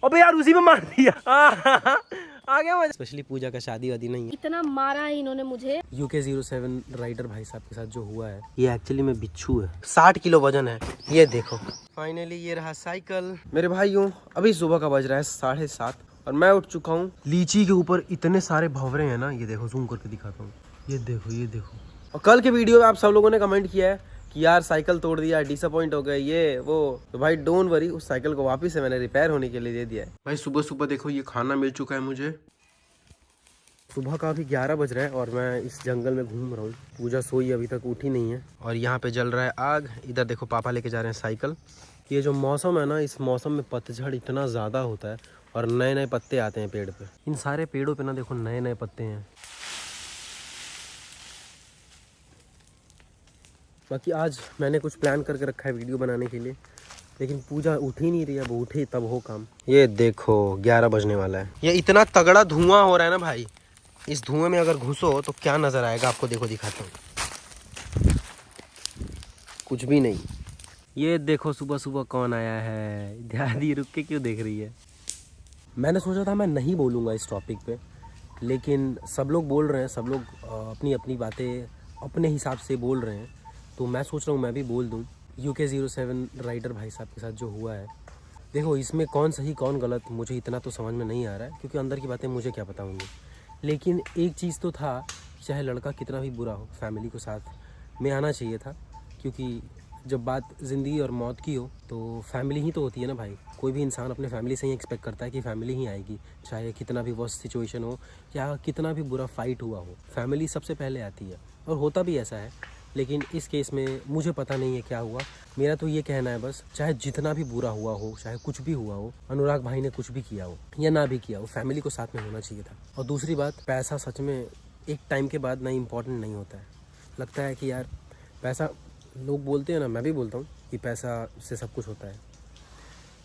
अबे यार उसी में मार दिया। आ गया मजा। स्पेशली पूजा का शादी वादी नहीं है। इतना मारा है इन्होंने मुझे। UK07 राइडर भाई साहब के साथ जो हुआ है, ये एक्चुअली में बिच्छू है। 60 किलो वजन है। ये देखो फाइनली ये रहा साइकिल। मेरे भाइयों अभी सुबह का बज रहा है 7:30 और मैं उठ चुका हूँ। लीची के ऊपर इतने सारे भंवरे हैं ना, ये देखो जूम करके दिखाता हूँ। ये देखो ये देखो। और कल के वीडियो में आप सब लोगों ने कमेंट किया है कि यार साइकिल तोड़ दिया, डिसअपॉइंट हो गए ये वो। तो भाई डोंट वरी, उस साइकिल को वापस से मैंने रिपेयर होने के लिए दे दिया है। भाई सुबह सुबह देखो ये खाना मिल चुका है मुझे। सुबह का अभी 11 बज रहा है और मैं इस जंगल में घूम रहा हूँ। पूजा सोई अभी तक उठी नहीं है और यहाँ पे जल रहा है आग। इधर देखो पापा लेके जा रहे हैं साइकिल। ये जो मौसम है ना, इस मौसम में पतझड़ इतना ज़्यादा होता है और नए नए पत्ते आते हैं पेड़ पे। इन सारे पेड़ों पे ना देखो नए नए पत्ते हैं। बाकी आज मैंने कुछ प्लान करके रखा है वीडियो बनाने के लिए, लेकिन पूजा उठ ही नहीं रही है। वो उठे तब हो काम। ये देखो 11 बजने वाला है। ये इतना तगड़ा धुआं हो रहा है ना भाई, इस धुएं में अगर घुसो तो क्या नजर आएगा आपको। देखो दिखाता हूँ, कुछ भी नहीं। ये देखो सुबह सुबह कौन आया है। दादी रुक के क्यों देख रही है। मैंने सोचा था मैं नहीं बोलूँगा इस टॉपिक पे, लेकिन सब लोग बोल रहे हैं। सब लोग अपनी अपनी बातें अपने हिसाब से बोल रहे हैं, तो मैं सोच रहा हूँ मैं भी बोल दूँ। UK07 राइडर भाई साहब के साथ जो हुआ है, देखो इसमें कौन सही कौन गलत मुझे इतना तो समझ में नहीं आ रहा है, क्योंकि अंदर की बातें मुझे क्या पता होंगी। लेकिन एक चीज़ तो था, चाहे लड़का कितना भी बुरा हो, फैमिली को साथ में आना चाहिए था। क्योंकि जब बात ज़िंदगी और मौत की हो तो फैमिली ही तो होती है ना भाई। कोई भी इंसान अपने फैमिली से ही एक्सपेक्ट करता है कि फैमिली ही आएगी, चाहे कितना भी वर्स्ट सिचुएशन हो या कितना भी बुरा फाइट हुआ हो, फैमिली सबसे पहले आती है। और होता भी ऐसा है, लेकिन इस केस में मुझे पता नहीं है क्या हुआ। मेरा तो ये कहना है बस, चाहे जितना भी बुरा हुआ हो, चाहे कुछ भी हुआ हो, अनुराग भाई ने कुछ भी किया हो या ना भी किया हो, फैमिली को साथ में होना चाहिए था। और दूसरी बात, पैसा सच में एक टाइम के बाद ना इम्पोर्टेंट नहीं होता है। लगता है कि यार पैसा, लोग बोलते हैं ना, मैं भी बोलता हूँ कि पैसा से सब कुछ होता है,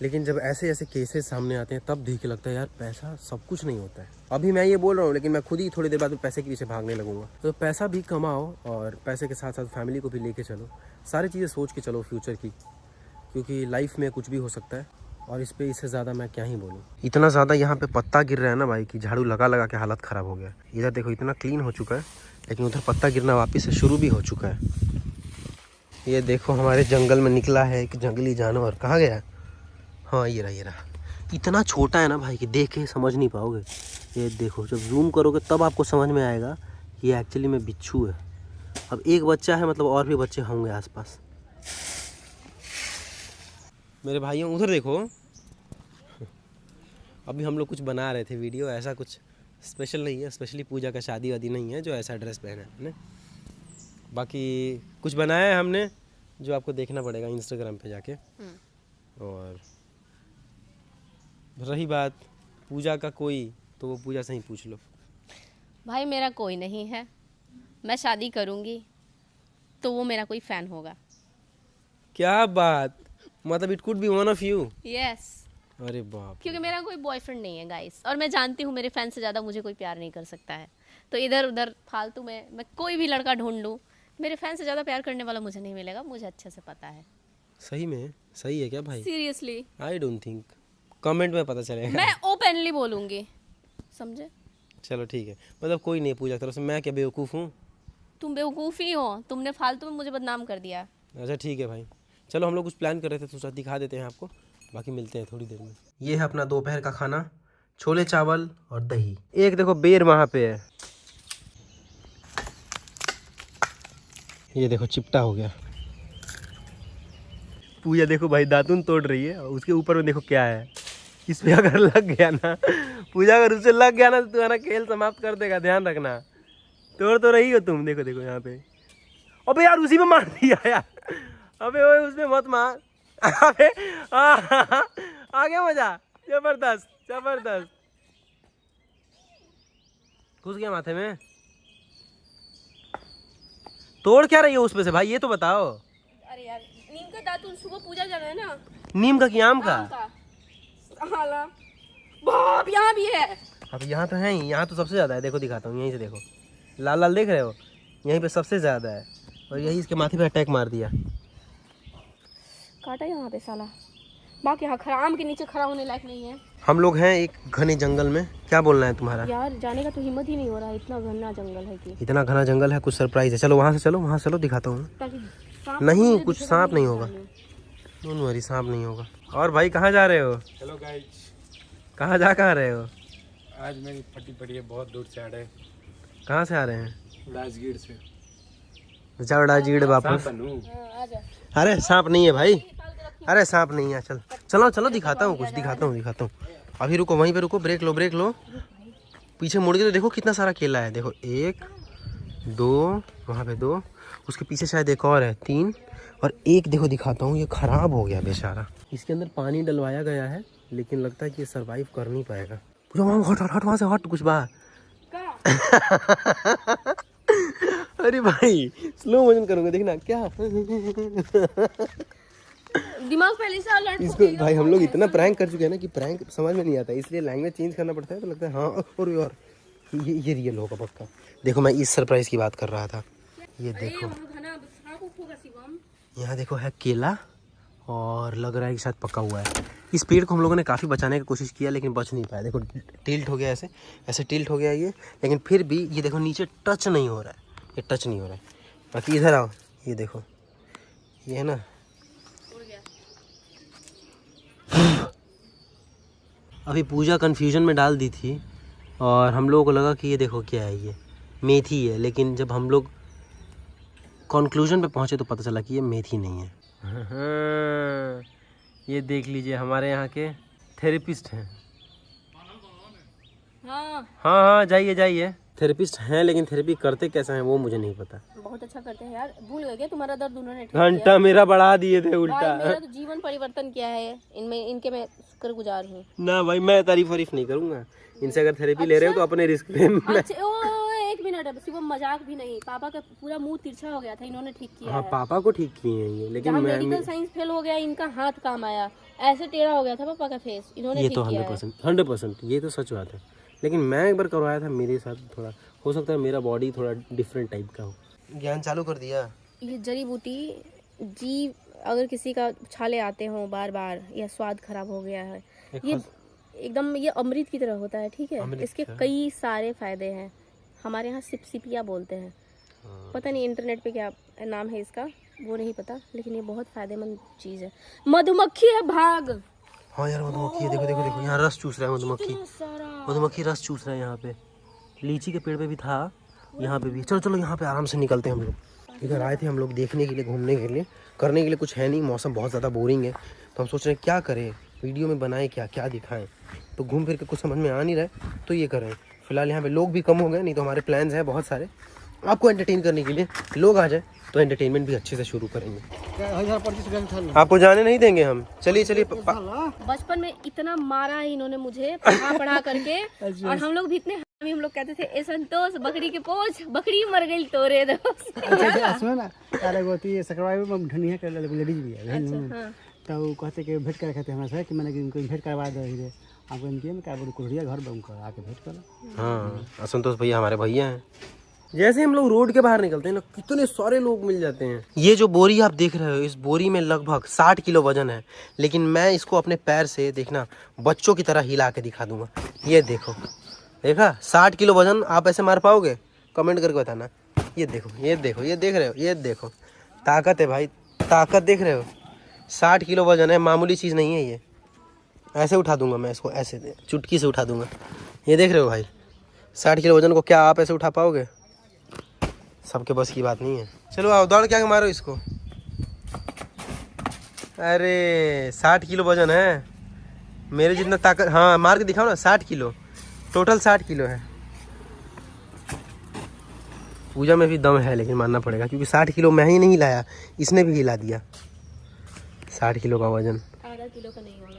लेकिन जब ऐसे ऐसे केसेस सामने आते हैं तब देख के लगता है यार पैसा सब कुछ नहीं होता है। अभी मैं ये बोल रहा हूँ, लेकिन मैं खुद ही थोड़ी देर बाद में पैसे के पीछे भागने लगूंगा। तो पैसा भी कमाओ और पैसे के साथ साथ फैमिली को भी लेके चलो। सारी चीज़ें सोच के चलो फ्यूचर की, क्योंकि लाइफ में कुछ भी हो सकता है। और इस पे इससे ज़्यादा मैं क्या ही बोलूँ। इतना ज़्यादा यहाँ पे पत्ता गिर रहा है ना भाई कि झाड़ू लगा लगा के हालत ख़राब हो गया। इधर देखो इतना क्लीन हो चुका है, लेकिन उधर पत्ता गिरना वापस से शुरू भी हो चुका है। ये देखो हमारे जंगल में निकला है एक जंगली जानवर। कहाँ गया? हाँ ये रहा। इतना छोटा है ना भाई कि देख के समझ नहीं पाओगे। ये देखो जब जूम करोगे तब आपको समझ में आएगा कि ये एक्चुअली में बिच्छू है। अब एक बच्चा है, मतलब और भी बच्चे होंगे आसपास। मेरे भाइयों उधर देखो। अभी हम लोग कुछ बना रहे थे वीडियो, ऐसा कुछ स्पेशल नहीं है। स्पेशली पूजा का शादी वादी नहीं है जो ऐसा ड्रेस पहना है हमने। बाकी कुछ बनाया है हमने जो आपको देखना पड़ेगा इंस्टाग्राम पे जाके। और रही बात पूजा का कोई, तो वो पूजा से ही पूछ लो। भाई मेरा कोई नहीं है, मैं शादी करूंगी तो वो मेरा कोई फैन होगा। क्या बात, मतलब it could be one of you? Yes. अरे बाप, क्योंकि मेरा कोई बॉयफ्रेंड नहीं है गाइस, और मैं जानती हूँ मेरे फैन से ज़्यादा मुझे कोई प्यार नहीं कर सकता है। तो इधर उधर फालतू में मैं कोई भी लड़का ढूंढ लूँ, मेरे फैन से ज़्यादा प्यार करने वाला मुझे नहीं मिलेगा, मुझे अच्छे से पता है। सही में सही है क्या भाई? Seriously I don't think, comment में पता चलेगा। मैं ओपनली बोलूँगी, समझे? चलो ठीक है, मतलब कोई नहीं पूजा तरफ से। मैं क्या बेवकूफ़ हूँ? तुम बेवकूफ़ ही हो, तुमने फालतू में मुझे बदनाम कर दिया। अच्छा ठीक है भाई, चलो हम लोग कुछ प्लान कर रहे थे, सोचा दिखा देते हैं आपको। बाकी मिलते हैं थोड़ी देर में। ये है अपना दोपहर का खाना, छोले चावल और दही। एक देखो बेर वहाँ पे है, ये देखो चिपटा हो गया। पूजा देखो भाई दातुन तोड़ रही है, उसके ऊपर में देखो क्या है। इस पे अगर लग गया ना, पूजा अगर उससे लग गया ना तो तुम्हारा खेल समाप्त कर देगा, ध्यान रखना। तोड़ तो रही हो तुम, देखो देखो यहाँ पे। अबे यार उसी में मार दिया यार। अबे ओए उसमें मत मार। अबे आ गया मजा, जबरदस्त जबरदस्त। घुस गया माथे में। तोड़ क्या रही हो उसमें से भाई, ये तो बताओ। अरे यार नीम का दातुन सुबह पूजा जा रहा है ना। नीम का कि आम का? बाप यहाँ भी है। अब यहाँ तो है ही, यहाँ तो सबसे ज़्यादा है। देखो दिखाता हूँ, यहीं से देखो, लाल लाल देख रहे हो, यहीं पे सबसे ज़्यादा है। और यही इसके माथे पे अटैक मार दिया। काटा यहाँ पे साला। बाकी हाँ आम के नीचे खड़ा होने लायक नहीं है। हम लोग हैं एक घने जंगल में। क्या बोलना है तुम्हारा? यार जाने का तो हिम्मत ही नहीं हो रहा है, इतना घना जंगल है कि। इतना घना जंगल है, कुछ सरप्राइज है। चलो वहाँ से चलो, वहाँ चलो, दिखाता हूँ। ताकि सांप नहीं, मुझे कुछ दिखे सांप नहीं तो होगा। जाने। डोंट वरी, सांप नहीं होगा। और भाई कहाँ जा रहे हो? हेलो गाइस, कहाँ रहे हो? आज मेरी फटी पड़ी है, बहुत दूर से आ रहे हैं, कहाँ से आ रहे हैं? राजगीर से। चौड़ा जीड़ वापस। हाँ, आ जा। अरे सांप नहीं है भाई, अरे सांप नहीं है। चल चलो चलो, दिखाता हूँ कुछ, दिखाता हूँ। अभी रुको, वहीं पे रुको, ब्रेक लो। पीछे मुड़ के तो देखो कितना सारा केला है। देखो 1 2, वहाँ पे 2, उसके पीछे शायद एक और है 3, और एक देखो दिखाता हूँ, ये खराब हो गया बेचारा। इसके अंदर पानी डलवाया गया है, लेकिन लगता है कि ये सरवाइव कर नहीं पाएगा। हट वहाँ से, हट कुछ बाहर। अरे भाई स्लो मोशन करूँगा, देखना क्या। दिमाग पहले से अलर्ट इसको भाई हम लोग इतना प्रैंक कर चुके हैं ना कि प्रैंक समझ में नहीं आता, इसलिए लैंग्वेज चेंज करना पड़ता है। तो लगता है हाँ और ये रियल होगा पक्का। देखो मैं इस सरप्राइज की बात कर रहा था। ये देखो यहाँ देखो है केला, और लग रहा है कि शायद पका हुआ है। इस पेड़ को हम लोगों ने काफ़ी बचाने की कोशिश किया, लेकिन बच नहीं पाया। देखो टिल्ट हो गया, ऐसे टिल्ट हो गया ये, लेकिन फिर भी ये देखो नीचे टच नहीं हो रहा है, ये टच नहीं हो रहा है। बाकी इधर आओ, ये देखो, ये है ना, अभी पूजा कंफ्यूजन में डाल दी थी, और हम लोगों को लगा कि ये देखो क्या है, ये मेथी है। लेकिन जब हम लोग कंक्लूजन पे पहुंचे तो पता चला कि ये मेथी नहीं है। ये देख लीजिए, हमारे यहाँ के थेरेपिस्ट हैं। हाँ जाइए। थेरेपिस्ट हैं, लेकिन थेरेपी करते कैसा है वो मुझे नहीं पता। बहुत अच्छा करते हैं यार, भूल गए क्या तुम्हारा दर्द उन्होंने ठीक घंटा किया? मेरा बढ़ा दिए थे भाई, उल्टा। मेरा तो जीवन परिवर्तन किया है इनमें, इनके मैं शुक्रगुजार हूँ। ना भाई, मैं तारीफ नहीं करूँगा इनसे। अगर थेरेपी ले रहे हो तो अपने रिस्क पे। अच्छा एक मिनट है, सिर्फ मजाक भी नहीं, पापा का पूरा मुंह तिरछा हो गया था, इन्होंने ठीक किया हाँ है। पापा को ठीक किए हैं ये, लेकिन जहाँ मैं मेडिकल साइंस फेल हो गया, इनका हाथ काम आया, ऐसे टेढ़ा हो गया था पापा का फेस, इन्होंने ये ठीक तो किया है। 100% ये तो सच बात है। लेकिन मैं एक बार करवाया था, मेरे साथ थोड़ा हो सकता है मेरा बॉडी थोड़ा डिफरेंट टाइप का हो। ज्ञान चालू कर दिया। ये जड़ी बूटी जी, अगर किसी का छाले आते हों बार बार, या स्वाद खराब हो गया है, ये एकदम ये अमृत की तरह होता है, ठीक है। इसके कई सारे फायदे हैं। हमारे यहाँ सिपसिपिया बोलते हैं, पता नहीं इंटरनेट पे क्या नाम है इसका, वो नहीं पता, लेकिन ये बहुत फायदेमंद चीज़ है। मधुमक्खी है भाग। हाँ यार मधुमक्खी है, देखो यहाँ रस चूस रहा है मधुमक्खी रस चूस रहा है यहाँ पे। लीची के पेड़ पे भी था, यहाँ पे भी। चलो यहाँ पे आराम से निकलते हैं हम लोग। इधर आए थे हम लोग देखने के लिए, घूमने के लिए, करने के लिए कुछ है नहीं, मौसम बहुत ज़्यादा बोरिंग है। तो हम सोच रहे हैं क्या करें, वीडियो में बनाए क्या दिखाएं। तो घूम फिर के कुछ समझ में आ नहीं रहा है, तो ये करें। फिलहाल यहाँ पे लोग भी कम हो गए, नहीं तो हमारे प्लान्स हैं बहुत सारे आपको एंटरटेन करने के लिए। लोग आ जाए तो एंटरटेनमेंट भी अच्छे से शुरू करेंगे। आपको जाने नहीं देंगे हम। चलिए बचपन में इतना मारा है इन्होंने मुझे पढ़ा करके, और हम लोग भी इतने हम लोग कहते थे ए संतोष बकरी के पोछ, बकरी मर गई तोरे दोस्त। सुनो ना, तारे गोती सब्सक्राइब में ढनिया कर लेडीज भी है, तो वो कहते कि भेंट कर खाते हमरा से कि मैंने इनको भेंट करवा दे रे, आपको इनके में क्या बोल कुड़िया घर बम कर आके भेंट कर। हाँ संतोष भैया हमारे भैया हैं। जैसे हम लोग रोड के बाहर निकलते हैं ना, कितने सारे लोग मिल जाते हैं। ये जो बोरी आप देख रहे हो, इस बोरी में लगभग 60 किलो वजन है, लेकिन मैं इसको अपने पैर से देखना बच्चों की तरह हिला के दिखा दूंगा। ये देखो, देखा 60 किलो वजन आप ऐसे मार पाओगे? कमेंट करके बताना। ये देखो ये देख रहे हो, ये देखो ताकत है भाई, ताकत देख रहे हो। 60 किलो वजन है, मामूली चीज़ नहीं है ये। ऐसे उठा दूंगा मैं इसको, ऐसे चुटकी से उठा दूंगा। ये देख रहे हो भाई, 60 किलो वजन को क्या आप ऐसे उठा पाओगे? सबके बस की बात नहीं है। चलो आओ, दौड़ क्या मारो इसको। अरे 60 किलो वजन है, मेरे जितना ताकत। हाँ मार के दिखाओ ना, 60 किलो टोटल 60 किलो है। पूजा में भी दम है, लेकिन मानना पड़ेगा, क्योंकि 60 किलो मैं ही नहीं लाया, इसने भी हिला दिया। 60 किलो का वजन, आधा किलो का नहीं होगा।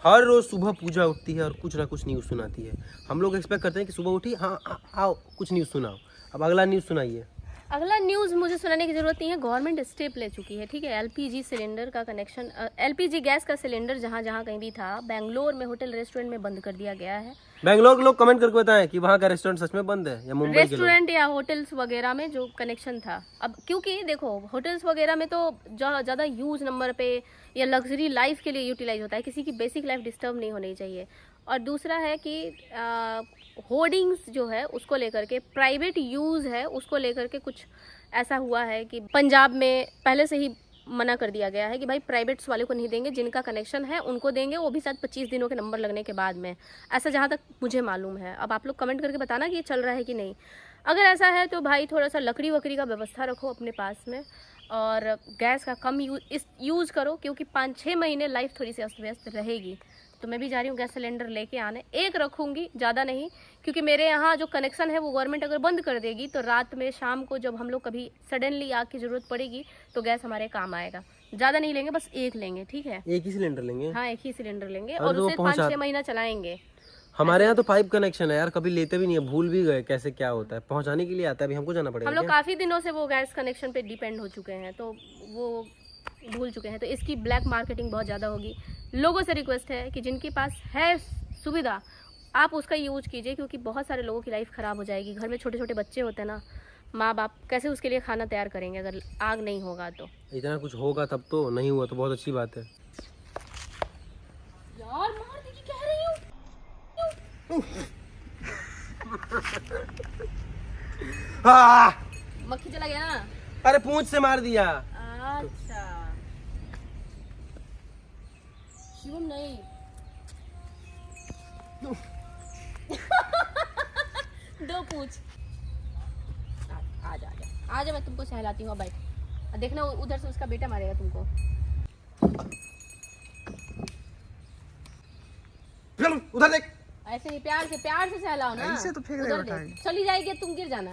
हर रोज सुबह पूजा उठती है और कुछ ना कुछ न्यूज़ सुनाती है। हम लोग एक्सपेक्ट करते हैं कि सुबह उठी, हाँ आओ कुछ न्यूज़ सुनाओ। अब अगला न्यूज़ सुनाइए। अगला न्यूज़ मुझे सुनाने की ज़रूरत नहीं है, गवर्नमेंट स्टेप ले चुकी है, ठीक है। एलपीजी सिलेंडर का कनेक्शन, एलपीजी गैस का सिलेंडर जहाँ जहाँ कहीं भी था, बेंगलोर में होटल रेस्टोरेंट में बंद कर दिया गया है। बैंगलोर के लोग कमेंट करके बताएं कि वहाँ का रेस्टोरेंट सच में बंद है या मुंबई के लोग। रेस्टोरेंट या होटल्स वगैरह में जो कनेक्शन था, अब क्योंकि देखो होटल्स वगैरह में तो ज़्यादा यूज नंबर पे या लग्जरी लाइफ के लिए यूटिलाइज होता है, किसी की बेसिक लाइफ डिस्टर्ब नहीं होनी चाहिए। और दूसरा है कि होर्डिंग्स जो है उसको लेकर के, प्राइवेट यूज़ है उसको लेकर के कुछ ऐसा हुआ है कि पंजाब में पहले से ही मना कर दिया गया है कि भाई प्राइवेट्स वाले को नहीं देंगे, जिनका कनेक्शन है उनको देंगे, वो भी शायद 25 दिनों के नंबर लगने के बाद में, ऐसा जहाँ तक मुझे मालूम है। अब आप लोग कमेंट करके बताना कि ये चल रहा है कि नहीं। अगर ऐसा है तो भाई थोड़ा सा लकड़ी वकड़ी का व्यवस्था रखो अपने पास में, और गैस का कम यूज़ करो, क्योंकि 5-6 महीने लाइफ थोड़ी सी अस्त व्यस्त रहेगी। तो मैं भी जा रही हूँ गैस सिलेंडर लेके आने, एक रखूँगी, ज़्यादा नहीं, क्योंकि मेरे यहाँ जो कनेक्शन है वो गवर्नमेंट अगर बंद कर देगी तो रात में शाम को जब हम लोग कभी सडनली आग की ज़रूरत पड़ेगी तो गैस हमारे काम आएगा। ज़्यादा नहीं लेंगे, बस एक लेंगे, ठीक है। एक ही सिलेंडर लेंगे? हाँ, एक ही सिलेंडर लेंगे और उसे 5-6 महीना चलाएंगे। हमारे यहाँ तो पाइप कनेक्शन है यार, कभी लेते भी नहीं है, भूल भी गए कैसे क्या होता है, पहुँचाने के लिए आता है, अभी हमको जाना पड़ेगा। हम लोग काफ़ी दिनों से वो गैस कनेक्शन पे डिपेंड हो चुके हैं, तो वो भूल चुके हैं, तो इसकी ब्लैक मार्केटिंग बहुत ज़्यादा होगी। लोगों से रिक्वेस्ट है कि जिनके पास है सुविधा आप उसका यूज कीजिए, क्योंकि बहुत सारे लोगों की लाइफ ख़राब हो जाएगी। घर में छोटे छोटे बच्चे होते हैं ना, माँ बाप कैसे उसके लिए खाना तैयार करेंगे अगर आग नहीं होगा तो। इतना कुछ होगा तब तो, नहीं हुआ तो बहुत अच्छी बात है। यार मार दी कि कह रही हूँ। मक्खी चला गया ना? अरे पूंछ से मार दिया। अच्छा शिवम नहीं। दो पूछ। आजा मैं तुमको सहलाती हूँ, बैठ। देखना उधर से उसका बेटा मारेगा तुमको। उधर देख। ऐसे ही प्यार से सहलाओ ना, ऐसे तो फेंक दे। चली जाएगी तुम गिर जाना।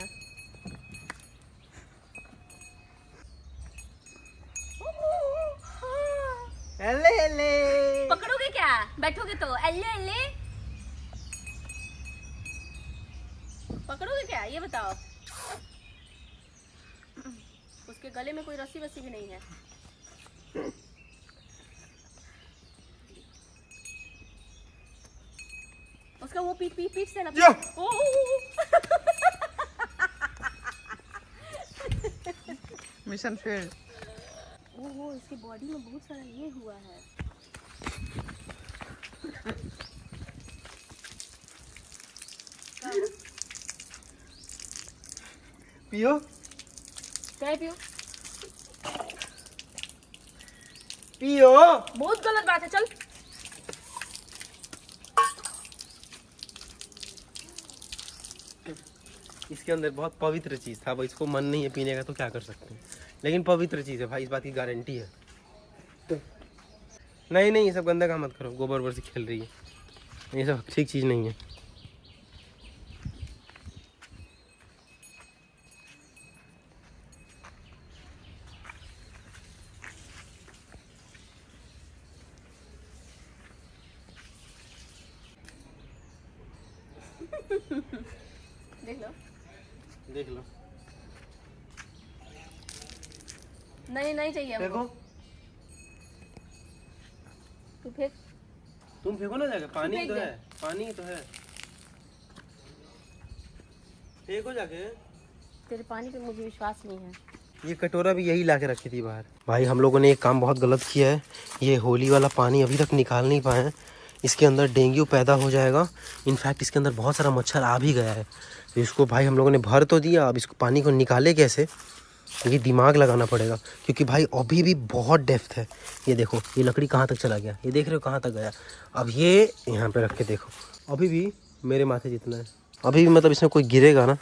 पकड़ोगे क्या? बैठोगे तो अल्ले पकड़ोगे क्या ये बताओ। उसके गले में कोई रस्सी वस्सी भी नहीं है। उसका वो पीठ से ना मिशन फेल। ओहो, इसकी बॉडी में बहुत सारा ये हुआ है। पियो। चाय पियो। पियो। बहुत गलत बात है, चल। इसके अंदर बहुत पवित्र चीज था, अब इसको मन नहीं है पीने का तो क्या कर सकते हैं, लेकिन पवित्र चीज है भाई, इस बात की गारंटी है। नहीं ये सब गंदा काम मत करो, गोबर वोबर से खेल रही है, ये सब ठीक चीज नहीं है। देख लो। नहीं चाहिए देखो, तू फेंक। तुम फेंको ना जाके, पानी तो है, पानी तो है, फेंको जाके। तेरे पानी पे मुझे विश्वास नहीं है। ये कटोरा भी यही लाके रखी थी बाहर। भाई हम लोगों ने एक काम बहुत गलत किया है, ये होली वाला पानी अभी तक निकाल नहीं पाए हैं, इसके अंदर डेंगू पैदा हो जाएगा। इनफैक्ट इसके अंदर बहुत सारा मच्छर आ भी गया है, तो इसको भाई हम लोगों ने भर तो दिया, अब इसको पानी को निकाले कैसे, ये दिमाग लगाना पड़ेगा, क्योंकि भाई अभी भी बहुत डेप्थ है। ये देखो, ये लकड़ी कहाँ तक चला गया, ये देख रहे हो कहाँ तक गया। अब ये यहाँ पे रख के देखो, अभी भी मेरे माथे जितना है, अभी भी मतलब इसमें कोई गिरेगा ना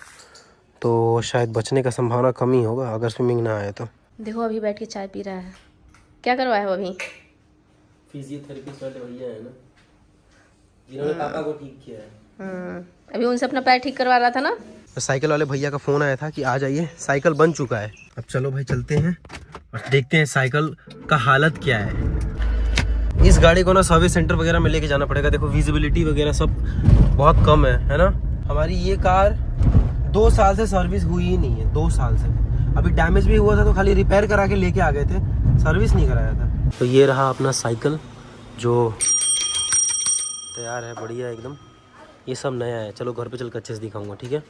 तो शायद बचने का संभावना कम ही होगा, अगर स्विमिंग ना आए तो। देखो अभी बैठ के चाय पी रहा है, क्या करवाया है वो अभी? फिजियोथेरेपिस्ट वाले भैया है ना, जिन्होंने पापा को ठीक किया है। अभी उनसे अपना पैर ठीक करवा रहा था ना। तो साइकिल वाले भैया का फोन आया था कि आ जाइए, साइकिल बन चुका है। अब चलो भाई चलते हैं और देखते हैं साइकिल का हालत क्या है। इस गाड़ी को ना सर्विस सेंटर वगैरह में लेके जाना पड़ेगा। देखो विजिबिलिटी वगैरह सब बहुत कम है ना। हमारी ये कार 2 साल से सर्विस हुई ही नहीं है, 2 साल से। अभी डैमेज भी हुआ था तो खाली रिपेयर करा के लेके आ गए थे, सर्विस नहीं कराया था। तो ये रहा अपना साइकिल जो तैयार है, बढ़िया एकदम। ये सब नया है। चलो घर पे चल कर अच्छे से दिखाऊंगा, ठीक है।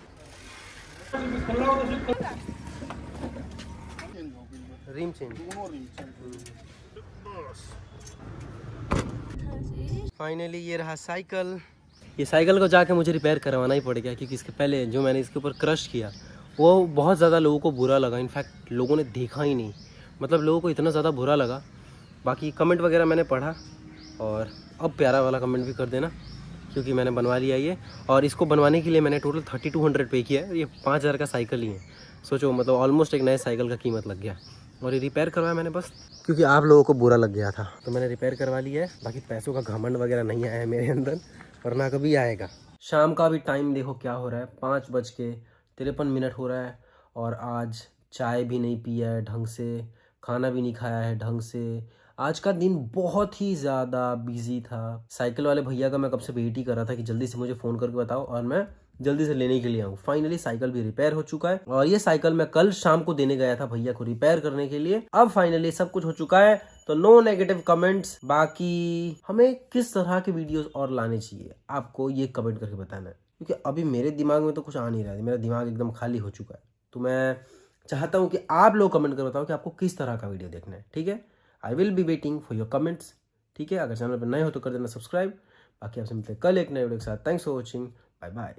रिम चेंज, फाइनली ये रहा साइकिल। ये साइकिल को जाके मुझे रिपेयर करवाना ही पड़ गया, क्योंकि इसके पहले जो मैंने इसके ऊपर क्रश किया वो बहुत ज़्यादा लोगों को बुरा लगा। इनफैक्ट लोगों ने देखा ही नहीं, मतलब लोगों को इतना ज़्यादा बुरा लगा। बाकी कमेंट वगैरह मैंने पढ़ा, और अब प्यारा वाला कमेंट भी कर देना, क्योंकि मैंने बनवा लिया ये। और इसको बनवाने के लिए मैंने टोटल 3200 पे किया है। ये 5000 का साइकिल ही है, सोचो, मतलब ऑलमोस्ट एक नए साइकिल का कीमत लग गया। और ये रिपेयर करवाया मैंने बस क्योंकि आप लोगों को बुरा लग गया था, तो मैंने रिपेयर करवा लिया है। बाकी पैसों का घमंड वगैरह नहीं आया है मेरे अंदर, और ना कभी आएगा। शाम का भी टाइम देखो क्या हो रहा है, 5:53 हो रहा है। और आज चाय भी नहीं पिया है ढंग से, खाना भी नहीं खाया है ढंग से। आज का दिन बहुत ही ज़्यादा बिजी था। साइकिल वाले भैया का मैं कब से वेट ही कर रहा था कि जल्दी से मुझे फ़ोन करके बताओ और मैं जल्दी से लेने के लिए आऊँ। फाइनली साइकिल भी रिपेयर हो चुका है, और ये साइकिल मैं कल शाम को देने गया था भैया को रिपेयर करने के लिए। अब फाइनली सब कुछ हो चुका है, तो नो नेगेटिव कमेंट्स। बाकी हमें किस तरह के वीडियोस और लाने चाहिए आपको ये कमेंट करके बताना है, क्योंकि अभी मेरे दिमाग में तो कुछ आ नहीं रहा है, मेरा दिमाग एकदम खाली हो चुका है। तो मैं चाहता हूँ कि आप लोग कमेंट कर बताओ कि आपको किस तरह का वीडियो देखना है, ठीक है। I will be waiting for your comments, ठीक है। अगर चैनल पर नए हो तो कर देना सब्सक्राइब। बाकी आपसे मिलते हैं कल एक नए वीडियो के साथ। Thanks for watching, bye bye.